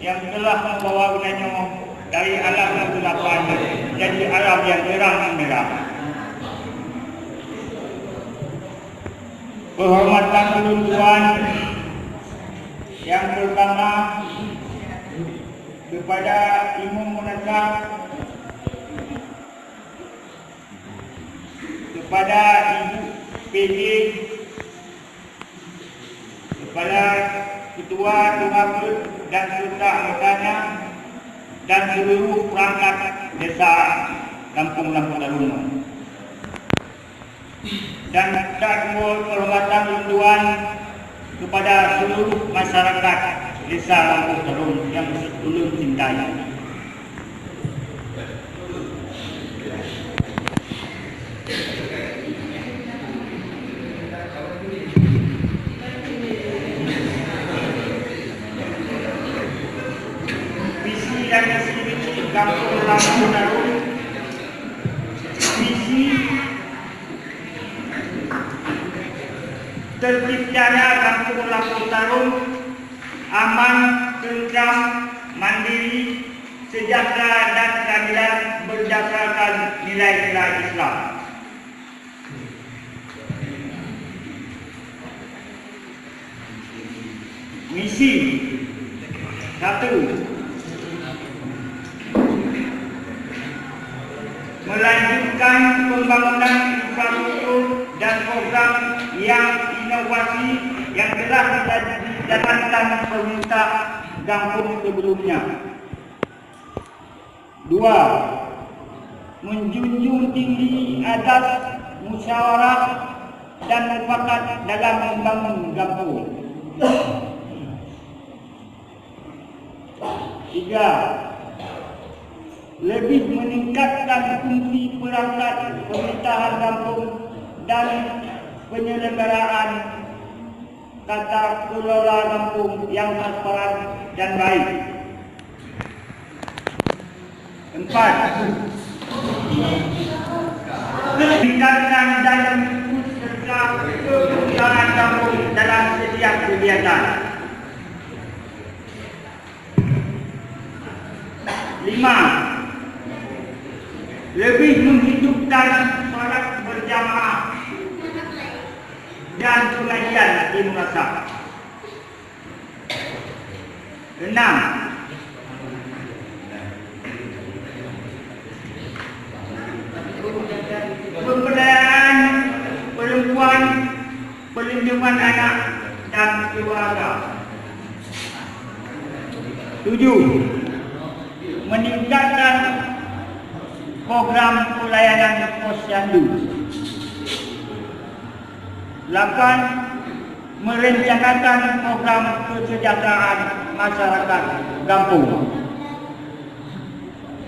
yang telah membawa gunanya dari alam kegelapan jadi alam yang terang benderang. Penghormatan tuan yang pertama kepada Imam Munazam, kepada Ibu PJ, kepada Ketua Tunggal dan serta anggotanya dan seluruh perangkat desa Kampung Lampu Tarung. Dan kedua penghormatan unduan kepada seluruh masyarakat desa Lampu Tarung yang ulun cintai. Dan misi Kampung Lampu Tarung, misi terciptanya Kampung Lampu Tarung aman, tentram, mandiri, sejahtera dan keadilan berdasarkan nilai-nilai Islam. Misi 1. Melanjutkan pembangunan infrastruktur dan program yang inovasi yang telah dijalankan pemerintah kampung sebelumnya. 2. Menjunjung tinggi azas musyawarah dan mufakat dalam membangun kampung. 3. Lebih meningkatkan fungsi perangkat pemerintahan kampung dan penyelenggaraan tata kelola kampung yang transparan dan baik. 4. Meningkatkan daya ikut serta kebersamaan kampung dalam setiap kegiatan. 5. Lebih menghidupkan solat berjamaah dan pengajian di madrasah. 6. Pemberdayaan perempuan, perlindungan anak dan keluarga. 7. Meningkatkan program pelayanan posyandu. 8. Merencanakan program kesejahteraan masyarakat kampung.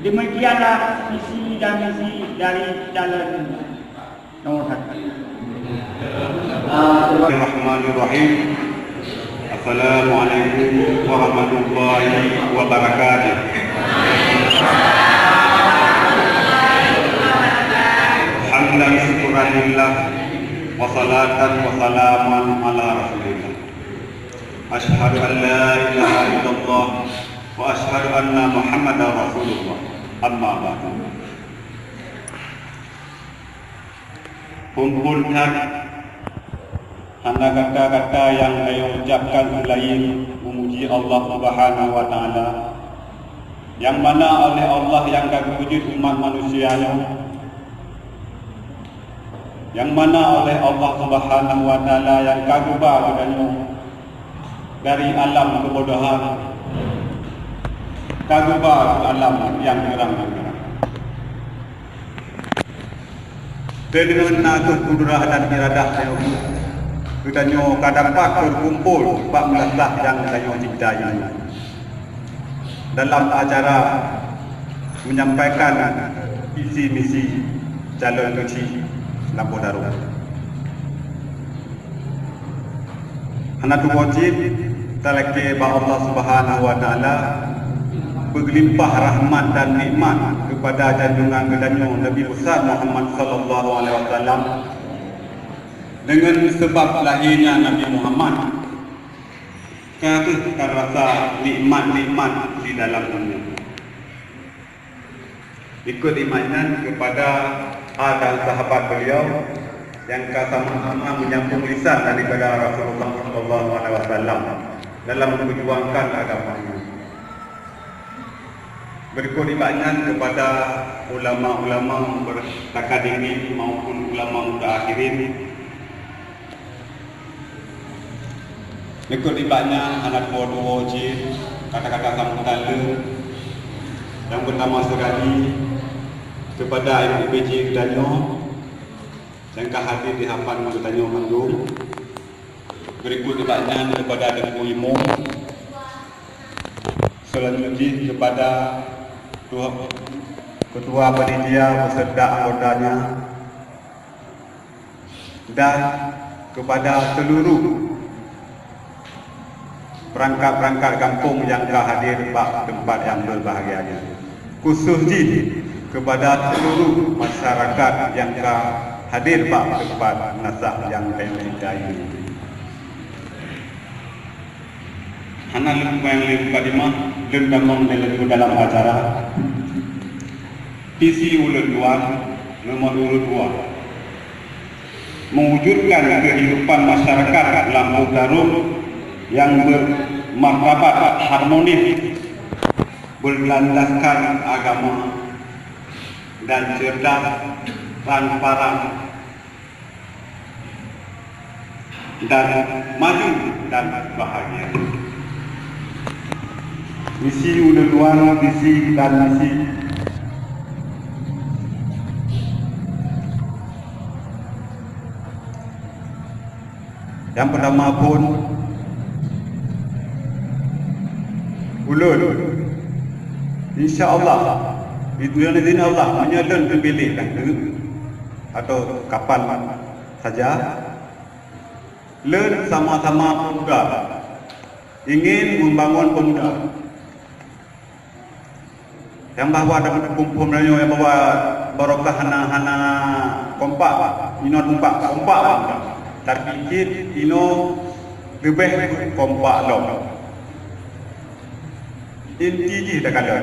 Demikianlah visi dan misi dari calon nomor 1. Bismillahirrahmanirrahim. Assalamualaikum warahmatullahi wabarakatuh. Hamdan syukuranillah wa salatan wa salaman ala rasulillah. Asyhadu an la ilaha illallah wa asyhadu anna Muhammadar Rasulullah. Amma ba'du. Kumpulkan anda kata-kata yang saya ucapkan selain memuji Allah Subhanahu wa taala, yang mana oleh Allah yang kagum wujud umat manusianya, yang mana oleh Allah Subhanahu wa taala yang kagum badannya dari alam kebodohan kagum alam yang terang-terang. Dengan natur kudrah dan iradah saya kita dapat berkumpul 14 yang saya cintai dalam acara menyampaikan visi misi calon kecil Lampu Tarung. Anak wajib talake ba Allah Subhanahu wa taala berlimpah rahmat dan nikmat kepada junjungan kedannya Nabi besar Muhammad sallallahu alaihi wasallam. Dengan sebab lahirnya Nabi Muhammad, Kita rasa nikmat-nikmat di dalam dunia. Ikut imanan kepada dan sahabat beliau yang sama-sama menyambung lisan daripada Rasulullah SAW dalam memperjuangkan agamanya. Berikut ibadah kepada ulama-ulama berakademi maupun ulama mutaakhirin. Berikut ibadah anak dua wajib kata-kata sambutan. Yang pertama sekali kepada Ibu PJ Gedanyo yang hadir di hadapan Gedanyo Manggung. Berikut ibadah kepada Dengku Imo. Selanjutnya kepada Ketua Panitia beserta anggotanya dan kepada seluruh perangkat-perangkat kampung yang hadir di tempat yang berbahagia. Khususnya kepada seluruh masyarakat yang hadir di tempat nasab yang berbahagia ini. Anak yang lebih kadimah dan damang dalam acara visi ulun luar nomor urut 2 mewujudkan kehidupan masyarakat Lampung Tarum yang bermartabat harmonis, berlandaskan agama dan cerdas, transparan dan maju dan bahagia. Misi ulun luar, visi dan misi yang pertama pun ulun insya-Allah dengan izin Allah menyalon terpilih atau kapan saja learn sama-sama pemuda ingin membangun pemuda yang bahawa ada kumpul Melayu yang bawa barokah hana kompak ino kompak tapi kit ino lebih kompak lo inti dah kalau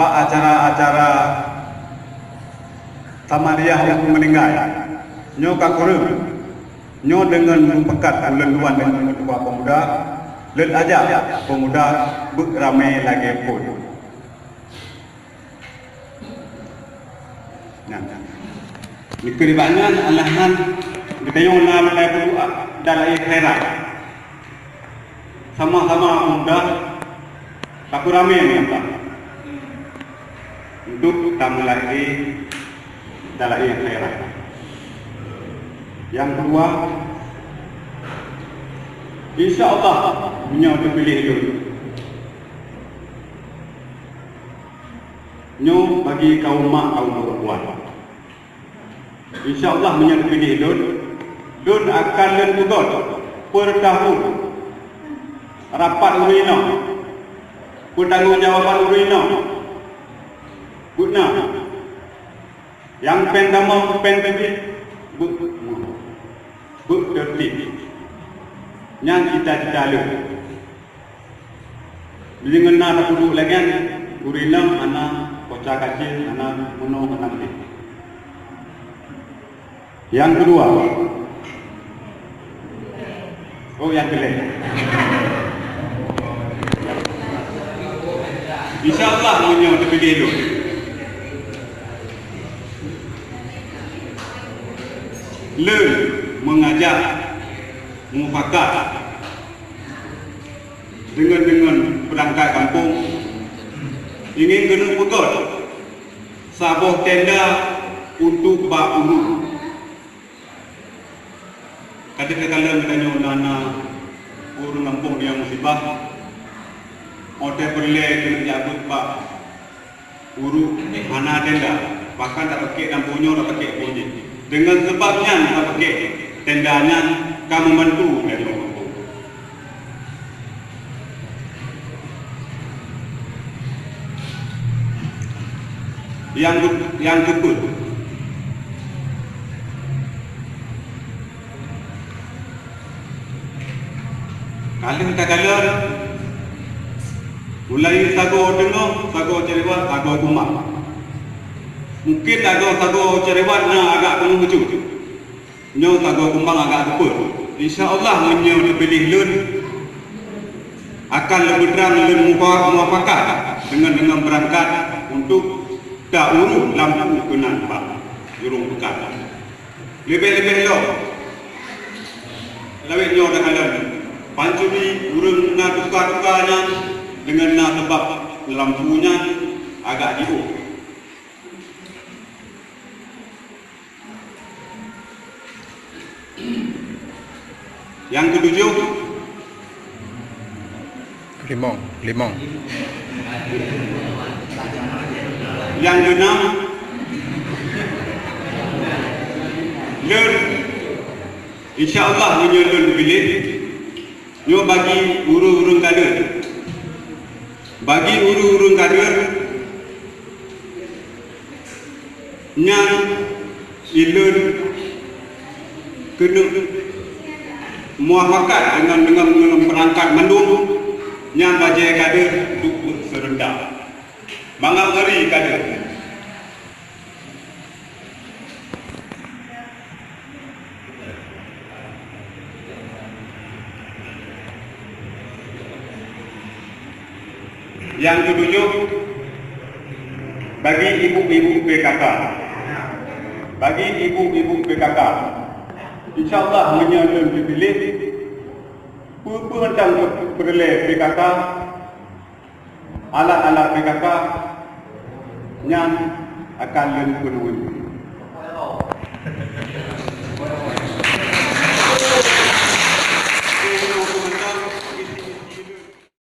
acara-acara Tamariah yang meninggal nyo kakurung nyo dengan mempekat bulan luan dengan ketua pemuda dan ajak pemuda beramai lagi pun. Ini keribangan alahan kita yang nak berdoa dalam akhirat sama-sama pemuda tak ramai minta untuk tamu lagi dalam akhirat. Yang kedua, insya-Allah punya terpilih dulu. Nyo bagi kaum mak kaum perempuan. Insya-Allah punya terpilih dulu. Dun akan lentugot per tahun rapat urina. Pertanggungjawaban urina. Guna. Yang pertama penting tertib. Yang kita lalu. Bila ngena nak duduk lagi urina anak kocak kecil anak muno nanti. Yang kedua. Yang kedua. Insya-Allah punya terpilih dulu. Learn mengajak mufakat dengan perangkat kampung ingin kena betul sabuh tenda untuk bak ulu kata-kata katanya nana urung kampung dia musibah ote perle kena jabut bak uru mana tenda bahkan tak pakai kampungnya tak pakai kunci dengan sebabnya tak pakai tendanya kamu membantu dari kampung. Yang kedua Kalian kagak mulai sago dengo, sago cerewat, sago kumak. Mungkin sago cerewat na agak penuh lucu. Nyo sago kumbang agak kepul. InsyaAllah menyo dipilih lun akan lebih terang lun muafakat dengan berangkat untuk tak urut lampu kenan pak urung pekat. Lebih-lebih lo. Lawik nyo dah kalan. Pancuri urung na tukar-tukarnya dengan na sebab lampunya agak jauh. Yang ketujuh, limong. Yang keenam, lun. InsyaAllah menyelun bilik. Nyo bagi urung-urung kader. Bagi urung-urung kader yang ilun kena muafakat dengan perangkat mendung yang bajai kader untuk serendah. Mangal ngeri kader. Yang ketujuh, bagi ibu-ibu PKK. Bagi ibu-ibu PKK, InsyaAllah menyalur dipilih pemerintah perleh PKK, alat-alat PKK yang akan penuhi.